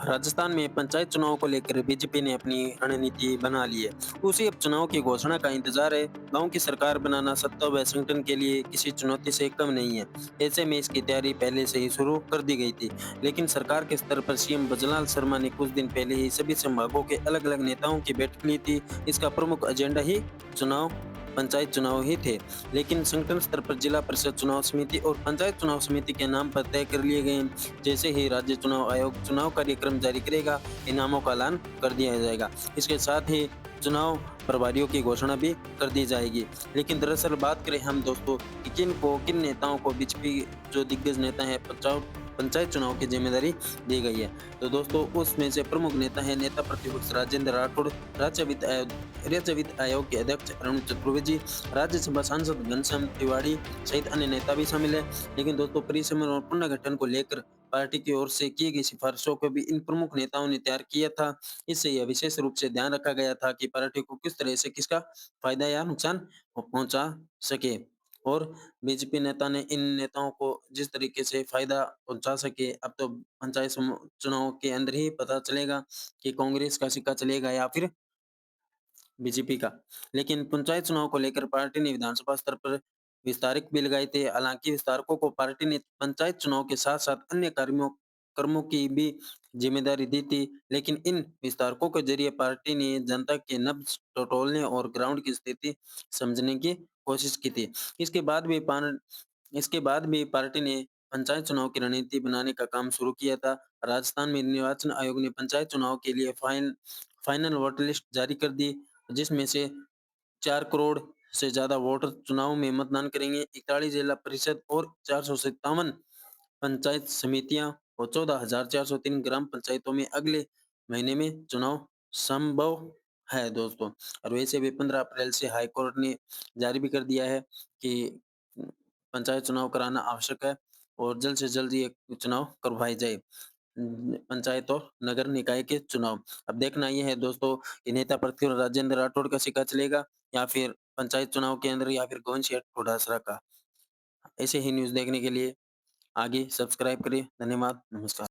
राजस्थान में पंचायत चुनाव को लेकर बीजेपी ने अपनी रणनीति बना ली है। उसी उपचुनाव की घोषणा का इंतजार है। गांव की सरकार बनाना सत्ता व संगठन के लिए किसी चुनौती से कम नहीं है। ऐसे में इसकी तैयारी पहले से ही शुरू कर दी गई थी। लेकिन सरकार के स्तर पर सीएम बजलाल शर्मा ने कुछ दिन पहले ही सभी संभागों के अलग-अलग नेताओं की बैठक ली थी। इसका प्रमुख एजेंडा ही चुनाव पंचायत चुनाव ही थे। लेकिन संगठन स्तर पर जिला परिषद चुनाव समिति और पंचायत चुनाव समिति के नाम पर तय कर लिए गए हैं। जैसे ही राज्य चुनाव आयोग चुनाव कार्यक्रम जारी करेगा, इनामों का ऐलान कर दिया जाएगा। इसके साथ ही चुनाव प्रभारियों की घोषणा भी कर दी जाएगी। लेकिन दरअसल बात करें हम दोस्तों कि किन नेताओं को बीजेपी जो दिग्गज नेता है पंचायत चुनाव की जिम्मेदारी दी गई है। तो दोस्तों उसमें से प्रमुख नेता है नेता प्रतिपक्ष राजेंद्र राठौड़, राज्य वित्त आयोग के अध्यक्ष अरुण चतुर्वेदी, राज्यसभा सांसद घनश्याम तिवाड़ी सहित अन्य नेता भी शामिल है। लेकिन दोस्तों परिसमन और पुनर्गठन को लेकर पार्टी की ओर से की गई सिफारिशों को भी इन प्रमुख नेताओं ने तैयार किया था। इससे यह विशेष रूप से ध्यान रखा गया था कि पार्टी को किस तरह से किसका फायदा या नुकसान पहुंचा सके। और बीजेपी नेता ने इन नेताओं को जिस तरीके से फायदा पहुंचा सके, अब तो चुनाव के अंदर ही पता चलेगा कि कांग्रेस का सिक्का चलेगा या फिर बीजेपी का। लेकिन पंचायत चुनाव को लेकर पार्टी ने विधानसभा स्तर पर विस्तारित भी लगाए थे। हालांकि विस्तारकों को पार्टी ने पंचायत चुनाव के साथ-साथ अन्य कार्यों कर्मों की भी जिम्मेदारी दी थी। लेकिन इन विस्तारकों के जरिए पार्टी ने जनता के नब्ज टटोलने और ग्राउंड की स्थिति समझने की कोशिश की थी। इसके बाद भी पार इसके बाद भी पार्टी ने पंचायत चुनाव की रणनीति बनाने का काम शुरू किया था। राजस्थान में निर्वाचन आयोग ने पंचायत चुनाव के लिए फाइनल वोटर लिस्ट जारी कर दी, जिसमें से 4 करोड़ से ज्यादा वोटर चुनाव में मतदान करेंगे। 41 जिला परिषद और 457 पंचायत समितियां और 14,403 ग्राम पंचायतों में अगले महीने में चुनाव संभव है दोस्तों। और वैसे भी 15 अप्रैल से हाई कोर्ट ने जारी भी कर दिया है कि पंचायत चुनाव कराना आवश्यक है और जल्द से जल्द ये चुनाव करवाए जाए। पंचायत और नगर निकाय के चुनाव। अब देखना ये है दोस्तों कि नेता प्रतिपक्ष राजेंद्र राठौड़ का सिक्का चलेगा या फिर पंचायत चुनाव के अंदर या फिर गोविंद शेठ डोटासरा का। ऐसे ही न्यूज़ देखने के लिए आगे सब्सक्राइब करिए। धन्यवाद, नमस्कार।